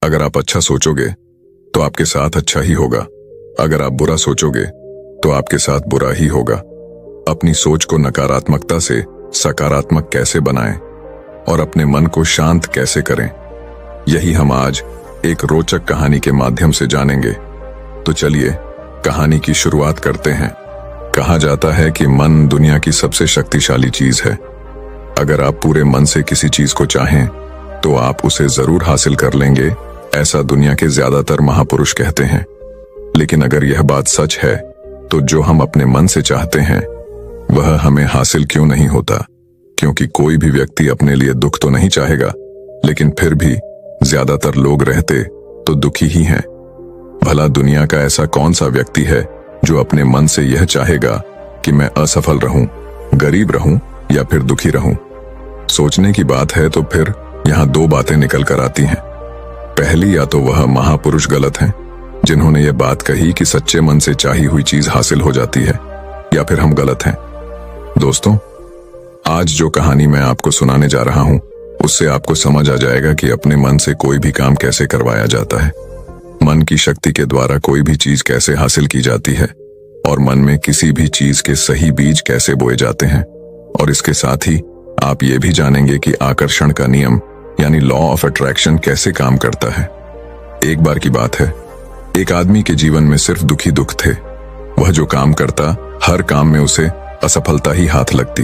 अगर आप अच्छा सोचोगे तो आपके साथ अच्छा ही होगा। अगर आप बुरा सोचोगे तो आपके साथ बुरा ही होगा। अपनी सोच को नकारात्मकता से सकारात्मक कैसे बनाएं और अपने मन को शांत कैसे करें, यही हम आज एक रोचक कहानी के माध्यम से जानेंगे। तो चलिए कहानी की शुरुआत करते हैं। कहा जाता है कि मन दुनिया की सबसे शक्तिशाली चीज है। अगर आप पूरे मन से किसी चीज को चाहें तो आप उसे जरूर हासिल कर लेंगे, ऐसा दुनिया के ज्यादातर महापुरुष कहते हैं। लेकिन अगर यह बात सच है तो जो हम अपने मन से चाहते हैं वह हमें हासिल क्यों नहीं होता? क्योंकि कोई भी व्यक्ति अपने लिए दुख तो नहीं चाहेगा, लेकिन फिर भी ज्यादातर लोग रहते तो दुखी ही हैं। भला दुनिया का ऐसा कौन सा व्यक्ति है जो अपने मन से यह चाहेगा कि मैं असफल रहूं, गरीब रहूं या फिर दुखी रहूं? सोचने की बात है तो फिर यहां दो बातें निकल कर आती हैं। पहली, या तो वह महापुरुष गलत हैं जिन्होंने यह बात कही कि सच्चे मन से चाही हुई चीज हासिल हो जाती है, या फिर हम गलत हैं। दोस्तों, आज जो कहानी मैं आपको सुनाने जा रहा हूं उससे आपको समझ आ जाएगा कि अपने मन से कोई भी काम कैसे करवाया जाता है, मन की शक्ति के द्वारा कोई भी चीज कैसे हासिल की जाती है और मन में किसी भी चीज के सही बीज कैसे बोए जाते हैं। और इसके साथ ही आप ये भी जानेंगे कि आकर्षण का नियम यानी लॉ ऑफ अट्रैक्शन कैसे काम करता है। एक बार की बात है, एक आदमी के जीवन में सिर्फ दुखी दुख थे। वह जो काम करता, हर काम में उसे असफलता ही हाथ लगती।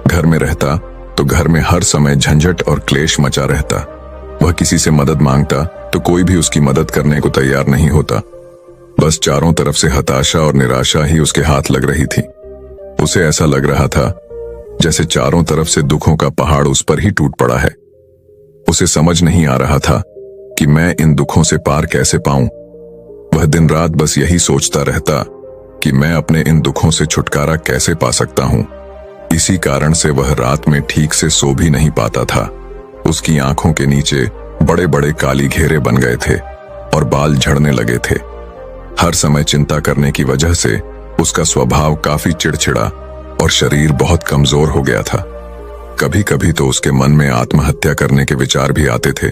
घर में रहता तो घर में हर समय झंझट और क्लेश मचा रहता। वह किसी से मदद मांगता तो कोई भी उसकी मदद करने को तैयार नहीं होता। बस चारों तरफ से हताशा और निराशा ही उसके हाथ लग रही थी। उसे ऐसा लग रहा था जैसे चारों तरफ से दुखों का पहाड़ उस पर ही टूट पड़ा है। उसे समझ नहीं आ रहा था कि मैं इन दुखों से पार कैसे पाऊं। वह दिन रात बस यही सोचता रहता कि मैं अपने इन दुखों से छुटकारा कैसे पा सकता हूं। इसी कारण से वह रात में ठीक से सो भी नहीं पाता था। उसकी आंखों के नीचे बड़े बड़े काली घेरे बन गए थे और बाल झड़ने लगे थे। हर समय चिंता करने की वजह से उसका स्वभाव काफी चिड़चिड़ा और शरीर बहुत कमजोर हो गया था। कभी कभी तो उसके मन में आत्महत्या करने के विचार भी आते थे,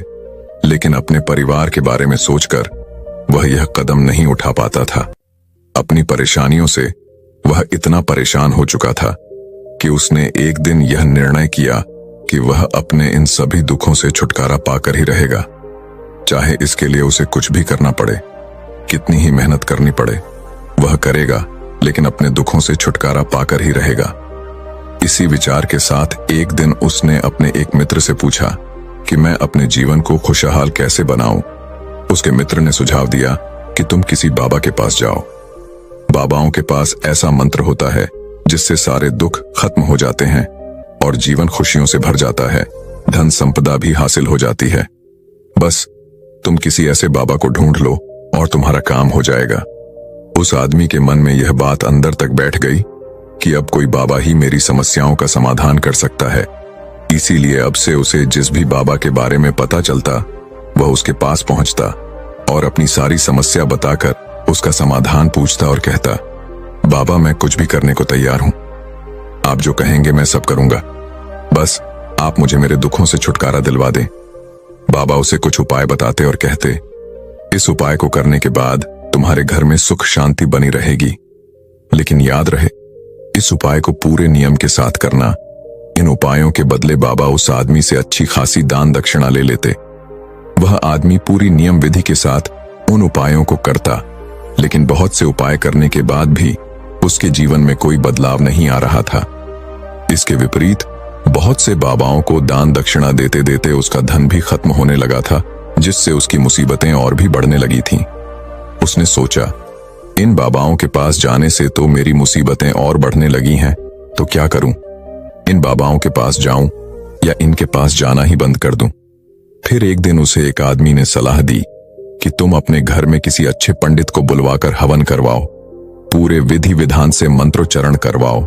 लेकिन अपने परिवार के बारे में सोचकर वह यह कदम नहीं उठा पाता था। अपनी परेशानियों से वह इतना परेशान हो चुका था कि उसने एक दिन यह निर्णय किया कि वह अपने इन सभी दुखों से छुटकारा पाकर ही रहेगा। चाहे इसके लिए उसे कुछ भी करना पड़े, कितनी ही मेहनत करनी पड़े, वह करेगा, लेकिन अपने दुखों से छुटकारा पाकर ही रहेगा। इसी विचार के साथ एक दिन उसने अपने एक मित्र से पूछा कि मैं अपने जीवन को खुशहाल कैसे बनाऊं। उसके मित्र ने सुझाव दिया कि तुम किसी बाबा के पास जाओ। बाबाओं के पास ऐसा मंत्र होता है जिससे सारे दुख खत्म हो जाते हैं और जीवन खुशियों से भर जाता है, धन संपदा भी हासिल हो जाती है। बस तुम किसी ऐसे बाबा को ढूंढ लो और तुम्हारा काम हो जाएगा। उस आदमी के मन में यह बात अंदर तक बैठ गई कि अब कोई बाबा ही मेरी समस्याओं का समाधान कर सकता है। इसीलिए अब से उसे जिस भी बाबा के बारे में पता चलता वह उसके पास पहुंचता और अपनी सारी समस्या बताकर उसका समाधान पूछता और कहता, बाबा मैं कुछ भी करने को तैयार हूं, आप जो कहेंगे मैं सब करूंगा, बस आप मुझे मेरे दुखों से छुटकारा दिलवा दें। बाबा उसे कुछ उपाय बताते और कहते, इस उपाय को करने के बाद तुम्हारे घर में सुख शांति बनी रहेगी, लेकिन याद रहे इस उपाय को पूरे नियम के साथ करना। इन उपायों के बदले बाबा उस आदमी से अच्छी खासी दान दक्षिणा ले लेते। वह आदमी पूरी नियम विधि के साथ उन उपायों को करता, लेकिन बहुत से उपाय करने के बाद भी उसके जीवन में कोई बदलाव नहीं आ रहा था। इसके विपरीत बहुत से बाबाओं को दान दक्षिणा देते देते उसका धन भी खत्म होने लगा था, जिससे उसकी मुसीबतें और भी बढ़ने लगी थीं। उसने सोचा, इन बाबाओं के पास जाने से तो मेरी मुसीबतें और बढ़ने लगी हैं, तो क्या करूं? इन बाबाओं के पास जाऊं या इनके पास जाना ही बंद कर दूं? फिर एक दिन उसे एक आदमी ने सलाह दी कि तुम अपने घर में किसी अच्छे पंडित को बुलवाकर हवन करवाओ, पूरे विधि विधान से मंत्रोच्चारण करवाओ।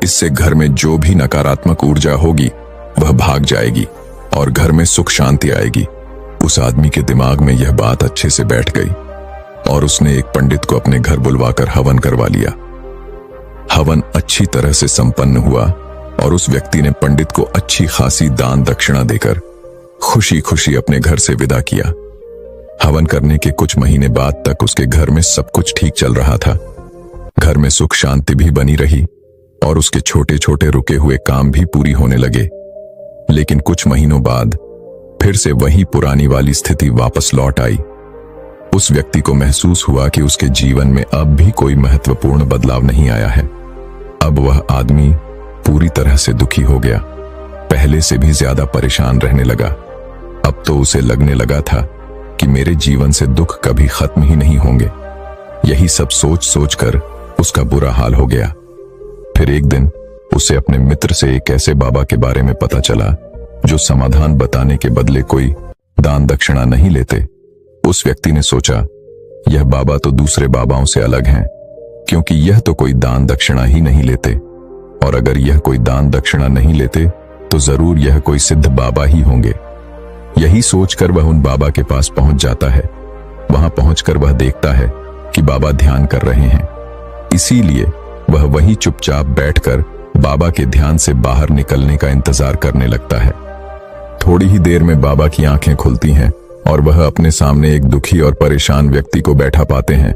इससे घर में जो भी नकारात्मक ऊर्जा होगी वह भाग जाएगी और घर में सुख शांति आएगी। उस आदमी के दिमाग में यह बात अच्छे से बैठ गई और उसने एक पंडित को अपने घर बुलवाकर हवन करवा लिया। हवन अच्छी तरह से संपन्न हुआ और उस व्यक्ति ने पंडित को अच्छी खासी दान दक्षिणा देकर खुशी खुशी अपने घर से विदा किया। हवन करने के कुछ महीने बाद तक उसके घर में सब कुछ ठीक चल रहा था। घर में सुख शांति भी बनी रही और उसके छोटे छोटे रुके हुए काम भी पूरी होने लगे। लेकिन कुछ महीनों बाद फिर से वही पुरानी वाली स्थिति वापस लौट आई। उस व्यक्ति को महसूस हुआ कि उसके जीवन में अब भी कोई महत्वपूर्ण बदलाव नहीं आया है। अब वह आदमी पूरी तरह से दुखी हो गया, पहले से भी ज्यादा परेशान रहने लगा। अब तो उसे लगने लगा था कि मेरे जीवन से दुख कभी खत्म ही नहीं होंगे। यही सब सोच सोचकर उसका बुरा हाल हो गया। फिर एक दिन उसे अपने मित्र से एक ऐसे बाबा के बारे में पता चला जो समाधान बताने के बदले कोई दान दक्षिणा नहीं लेते। उस व्यक्ति ने सोचा, यह बाबा तो दूसरे बाबाओं से अलग हैं, क्योंकि यह तो कोई दान दक्षिणा ही नहीं लेते, और अगर यह कोई दान दक्षिणा नहीं लेते तो जरूर यह कोई सिद्ध बाबा ही होंगे। यही सोचकर वह उन बाबा के पास पहुंच जाता है। वहां पहुंचकर वह देखता है कि बाबा ध्यान कर रहे हैं, इसीलिए वह वहीं चुपचाप बैठकर बाबा के ध्यान से बाहर निकलने का इंतजार करने लगता है। थोड़ी ही देर में बाबा की आंखें खुलती हैं और वह अपने सामने एक दुखी और परेशान व्यक्ति को बैठा पाते हैं।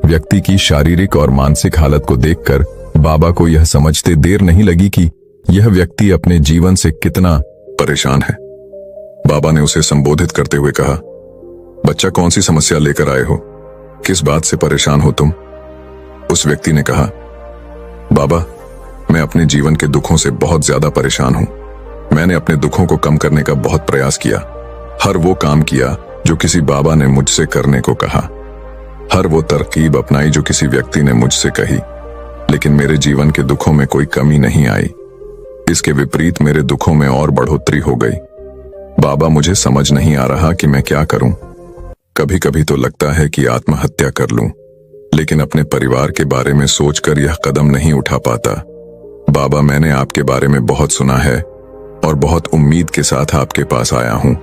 व्यक्ति की शारीरिक और मानसिक हालत को देखकर बाबा को यह समझते देर नहीं लगी कि यह व्यक्ति अपने जीवन से कितना परेशान है। बाबा ने उसे संबोधित करते हुए कहा, बच्चा, कौन सी समस्या लेकर आए हो? किस बात से परेशान हो तुम? उस व्यक्ति ने कहा, बाबा, मैं अपने जीवन के दुखों से बहुत ज्यादा परेशान हूं। मैंने अपने दुखों को कम करने का बहुत प्रयास किया। हर वो काम किया जो किसी बाबा ने मुझसे करने को कहा, हर वो तरकीब अपनाई जो किसी व्यक्ति ने मुझसे कही, लेकिन मेरे जीवन के दुखों में कोई कमी नहीं आई। इसके विपरीत मेरे दुखों में और बढ़ोतरी हो गई। बाबा, मुझे समझ नहीं आ रहा कि मैं क्या करूं। कभी कभी तो लगता है कि आत्महत्या कर लूं, लेकिन अपने परिवार के बारे में सोचकर यह कदम नहीं उठा पाता। बाबा, मैंने आपके बारे में बहुत सुना है और बहुत उम्मीद के साथ आपके पास आया हूं।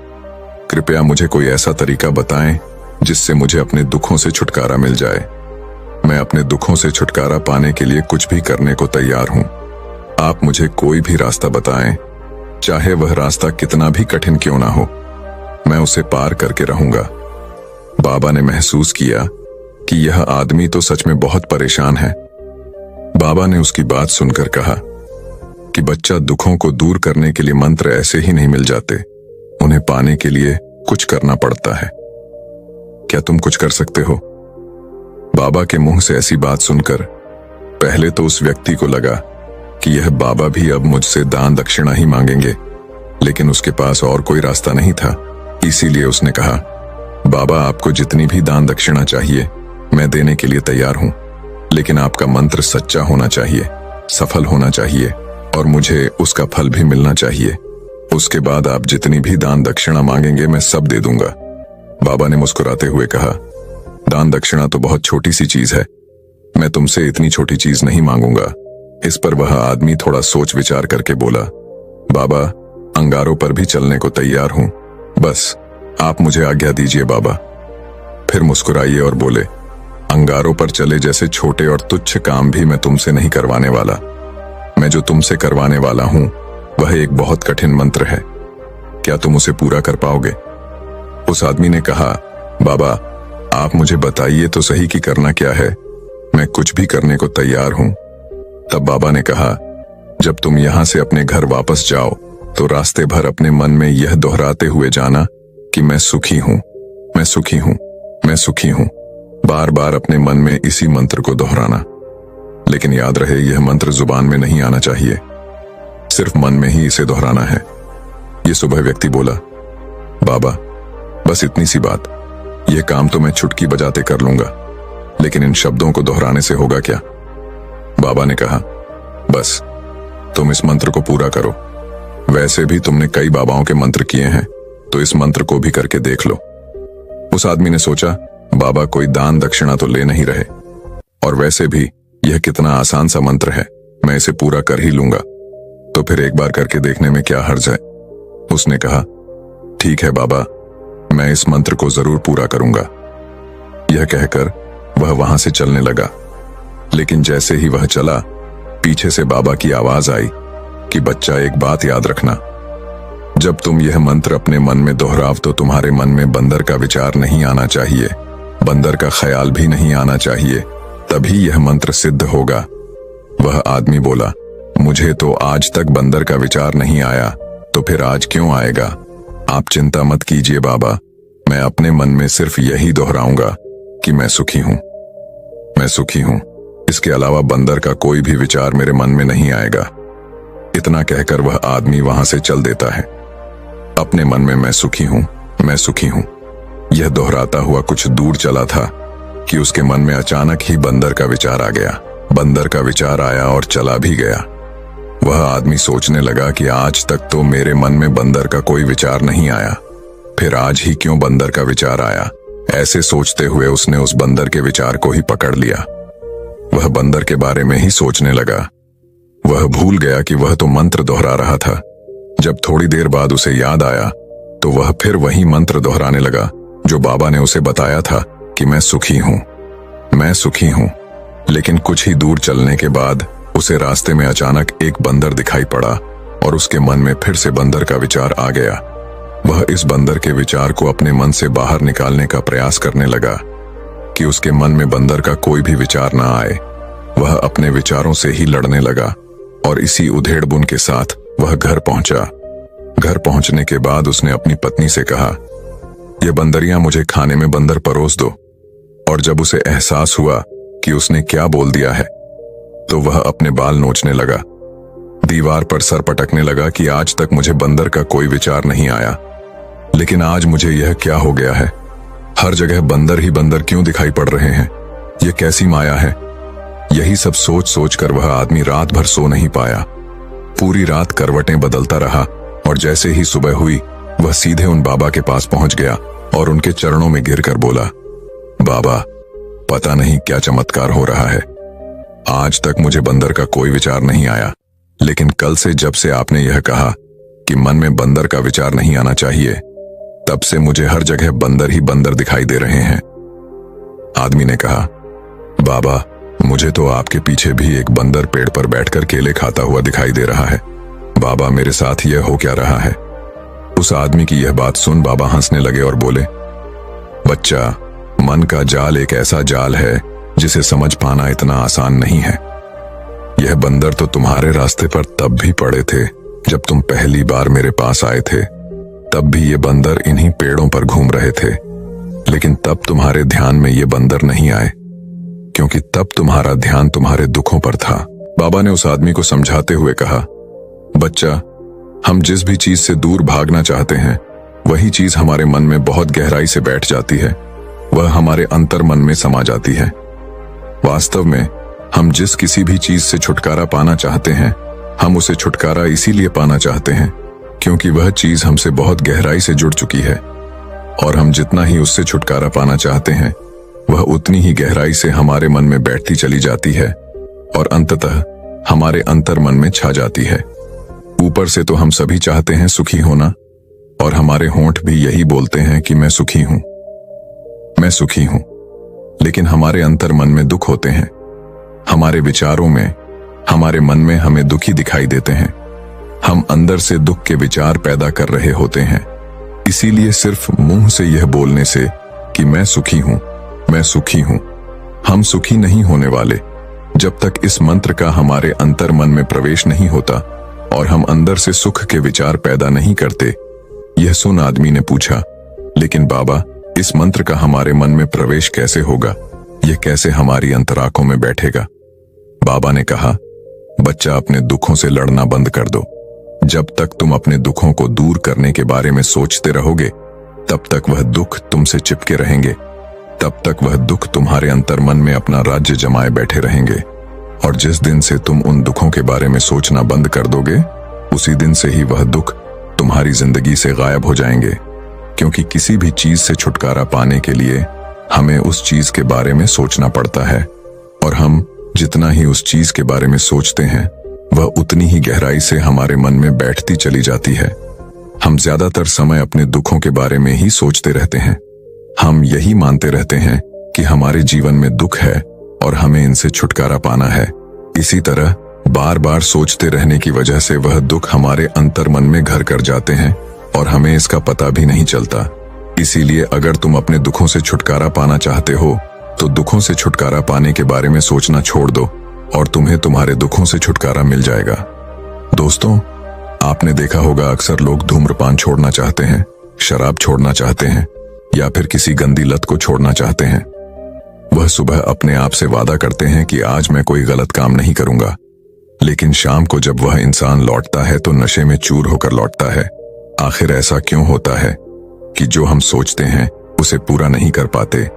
कृपया मुझे कोई ऐसा तरीका बताएं जिससे मुझे अपने दुखों से छुटकारा मिल जाए। मैं अपने दुखों से छुटकारा पाने के लिए कुछ भी करने को तैयार हूं। आप मुझे कोई भी रास्ता बताएं, चाहे वह रास्ता कितना भी कठिन क्यों ना हो, मैं उसे पार करके रहूंगा। बाबा ने महसूस किया कि यह आदमी तो सच में बहुत परेशान है। बाबा ने उसकी बात सुनकर कहा कि बच्चा, दुखों को दूर करने के लिए मंत्र ऐसे ही नहीं मिल जाते, उन्हें पाने के लिए कुछ करना पड़ता है। क्या तुम कुछ कर सकते हो? बाबा के मुंह से ऐसी बात सुनकर पहले तो उस व्यक्ति को लगा कि यह बाबा भी अब मुझसे दान दक्षिणा ही मांगेंगे, लेकिन उसके पास और कोई रास्ता नहीं था। इसीलिए उसने कहा, बाबा, आपको जितनी भी दान दक्षिणा चाहिए मैं देने के लिए तैयार हूं, लेकिन आपका मंत्र सच्चा होना चाहिए, सफल होना चाहिए और मुझे उसका फल भी मिलना चाहिए। उसके बाद आप जितनी भी दान दक्षिणा मांगेंगे मैं सब दे दूंगा। बाबा ने मुस्कुराते हुए कहा, दान दक्षिणा तो बहुत छोटी सी चीज है, मैं तुमसे इतनी छोटी चीज नहीं मांगूंगा। इस पर वह आदमी थोड़ा सोच विचार करके बोला, बाबा, अंगारों पर भी चलने को तैयार हूं, बस आप मुझे आज्ञा दीजिए बाबा। फिर मुस्कुराइए और बोले, अंगारों पर चले जैसे छोटे और तुच्छ काम भी मैं तुमसे नहीं करवाने वाला। मैं जो तुमसे करवाने वाला हूं वह एक बहुत कठिन मंत्र है। क्या तुम उसे पूरा कर पाओगे? उस आदमी ने कहा, बाबा, आप मुझे बताइए तो सही कि करना क्या है, मैं कुछ भी करने को तैयार हूं। तब बाबा ने कहा, जब तुम यहां से अपने घर वापस जाओ तो रास्ते भर अपने मन में यह दोहराते हुए जाना कि मैं सुखी हूं, मैं सुखी हूं, मैं सुखी हूं। बार बार अपने मन में इसी मंत्र को दोहराना। लेकिन याद रहे, यह मंत्र जुबान में नहीं आना चाहिए, सिर्फ मन में ही इसे दोहराना है। यह सुबह व्यक्ति बोला, बाबा, बस इतनी सी बात, यह काम तो मैं चुटकी बजाते कर लूंगा, लेकिन इन शब्दों को दोहराने से होगा क्या? बाबा ने कहा, बस तुम इस मंत्र को पूरा करो। वैसे भी तुमने कई बाबाओं के मंत्र किए हैं, तो इस मंत्र को भी करके देख लो। उस आदमी ने सोचा, बाबा कोई दान दक्षिणा तो ले नहीं रहे, और वैसे भी यह कितना आसान सा मंत्र है, मैं इसे पूरा कर ही लूंगा, तो फिर एक बार करके देखने में क्या हर्ज है। उसने कहा, ठीक है बाबा, मैं इस मंत्र को जरूर पूरा करूंगा। यह कहकर वह वहां से चलने लगा। लेकिन जैसे ही वह चला, पीछे से बाबा की आवाज आई कि बच्चा, एक बात याद रखना, जब तुम यह मंत्र अपने मन में दोहराव तो तुम्हारे मन में बंदर का विचार नहीं आना चाहिए, बंदर का ख्याल भी नहीं आना चाहिए, तभी यह मंत्र सिद्ध होगा। वह आदमी बोला, मुझे तो आज तक बंदर का विचार नहीं आया, तो फिर आज क्यों आएगा? आप चिंता मत कीजिए बाबा, मैं अपने मन में सिर्फ यही दोहराऊंगा कि मैं सुखी हूं, मैं सुखी हूं। इसके अलावा बंदर का कोई भी विचार मेरे मन में नहीं आएगा। इतना कहकर वह आदमी वहां से चल देता है। अपने मन में मैं सुखी हूं, मैं सुखी हूं, यह दोहराता हुआ कुछ दूर चला था कि उसके मन में अचानक ही बंदर का विचार आ गया। बंदर का विचार आया और चला भी गया। वह आदमी सोचने लगा कि आज तक तो मेरे मन में बंदर का कोई विचार नहीं आया, फिर आज ही क्यों बंदर का विचार आया? ऐसे सोचते हुए उसने उस बंदर के विचार को ही पकड़ लिया। वह बंदर के बारे में ही सोचने लगा। वह भूल गया कि वह तो मंत्र दोहरा रहा था। जब थोड़ी देर बाद उसे याद आया तो वह फिर वही मंत्र दोहराने लगा जो बाबा ने उसे बताया था कि मैं सुखी हूं, मैं सुखी हूं। लेकिन कुछ ही दूर चलने के बाद उसे रास्ते में अचानक एक बंदर दिखाई पड़ा और उसके मन में फिर से बंदर का विचार आ गया। वह इस बंदर के विचार को अपने मन से बाहर निकालने का प्रयास करने लगा कि उसके मन में बंदर का कोई भी विचार ना आए। वह अपने विचारों से ही लड़ने लगा और इसी उधेड़बुन के साथ वह घर पहुंचा। घर पहुंचने के बाद उसने अपनी पत्नी से कहा, यह बंदरियां मुझे खाने में बंदर परोस दो। और जब उसे एहसास हुआ कि उसने क्या बोल दिया है तो वह अपने बाल नोचने लगा। दीवार पर सर पटकने लगा कि आज तक मुझे बंदर का कोई विचार नहीं आया, लेकिन आज मुझे यह क्या हो गया है? हर जगह बंदर ही बंदर क्यों दिखाई पड़ रहे हैं? यह कैसी माया है? यही सब सोच सोच कर वह आदमी रात भर सो नहीं पाया। पूरी रात करवटें बदलता रहा और जैसे ही सुबह हुई वह सीधे उन बाबा के पास पहुंच गया और उनके चरणों में गिरकर बोला, बाबा, पता नहीं क्या चमत्कार हो रहा है। आज तक मुझे बंदर का कोई विचार नहीं आया, लेकिन कल से जब से आपने यह कहा कि मन में बंदर का विचार नहीं आना चाहिए, तब से मुझे हर जगह बंदर ही बंदर दिखाई दे रहे हैं। आदमी ने कहा, बाबा, मुझे तो आपके पीछे भी एक बंदर पेड़ पर बैठकर केले खाता हुआ दिखाई दे रहा है। बाबा, मेरे साथ यह हो क्या रहा है? उस आदमी की यह बात सुन बाबा हंसने लगे और बोले, बच्चा, मन का जाल एक ऐसा जाल है जिसे समझ पाना इतना आसान नहीं है। यह बंदर तो तुम्हारे रास्ते पर तब भी पड़े थे जब तुम पहली बार मेरे पास आए थे। तब भी ये बंदर इन्हीं पेड़ों पर घूम रहे थे, लेकिन तब तुम्हारे ध्यान में ये बंदर नहीं आए, क्योंकि तब तुम्हारा ध्यान तुम्हारे दुखों पर था। बाबा ने उस आदमी को समझाते हुए कहा, बच्चा, हम जिस भी चीज से दूर भागना चाहते हैं वही चीज हमारे मन में बहुत गहराई से बैठ जाती है। वह हमारे अंतर मन में समा जाती है। वास्तव में हम जिस किसी भी चीज से छुटकारा पाना चाहते हैं, हम उसे छुटकारा इसीलिए पाना चाहते हैं क्योंकि वह चीज हमसे बहुत गहराई से जुड़ चुकी है, और हम जितना ही उससे छुटकारा पाना चाहते हैं वह उतनी ही गहराई से हमारे मन में बैठती चली जाती है और अंततः हमारे अंतर मन में छा जाती है। ऊपर से तो हम सभी चाहते हैं सुखी होना, और हमारे होंठ भी यही बोलते हैं कि मैं सुखी हूं, मैं सुखी हूं, लेकिन हमारे अंतर मन में दुख होते हैं। हमारे विचारों में, हमारे मन में हमें दुखी दिखाई देते हैं। हम अंदर से दुख के विचार पैदा कर रहे होते हैं। इसीलिए सिर्फ मुंह से यह बोलने से कि मैं सुखी हूं, मैं सुखी हूं, हम सुखी नहीं होने वाले जब तक इस मंत्र का हमारे अंतर मन में प्रवेश नहीं होता और हम अंदर से सुख के विचार पैदा नहीं करते। यह सुन आदमी ने पूछा, लेकिन बाबा, इस मंत्र का हमारे मन में प्रवेश कैसे होगा? यह कैसे हमारी अंतराकों में बैठेगा? बाबा ने कहा, बच्चा, अपने दुखों से लड़ना बंद कर दो। जब तक तुम अपने दुखों को दूर करने के बारे में सोचते रहोगे, तब तक वह दुख तुमसे चिपके रहेंगे। तब तक वह दुख तुम्हारे अंतर मन में अपना राज्य जमाए बैठे रहेंगे, और जिस दिन से तुम उन दुखों के बारे में सोचना बंद कर दोगे, उसी दिन से ही वह दुख तुम्हारी जिंदगी से गायब हो जाएंगे। क्योंकि किसी भी चीज से छुटकारा पाने के लिए हमें उस चीज के बारे में सोचना पड़ता है, और हम जितना ही उस चीज के बारे में सोचते हैं वह उतनी ही गहराई से हमारे मन में बैठती चली जाती है। हम ज्यादातर समय अपने दुखों के बारे में ही सोचते रहते हैं। हम यही मानते रहते हैं कि हमारे जीवन में दुख है और हमें इनसे छुटकारा पाना है। इसी तरह बार बार सोचते रहने की वजह से वह दुख हमारे अंतर मन में घर कर जाते हैं और हमें इसका पता भी नहीं चलता। इसीलिए अगर तुम अपने दुखों से छुटकारा पाना चाहते हो तो दुखों से छुटकारा पाने के बारे में सोचना छोड़ दो और तुम्हें तुम्हारे दुखों से छुटकारा मिल जाएगा। दोस्तों, आपने देखा होगा अक्सर लोग धूम्रपान छोड़ना चाहते हैं, शराब छोड़ना चाहते हैं या फिर किसी गंदी लत को छोड़ना चाहते हैं। वह सुबह अपने आप से वादा करते हैं कि आज मैं कोई गलत काम नहीं करूंगा, लेकिन शाम को जब वह इंसान लौटता है तो नशे में चूर होकर लौटता है। आखिर ऐसा क्यों होता है कि जो हम सोचते हैं उसे पूरा नहीं कर पाते?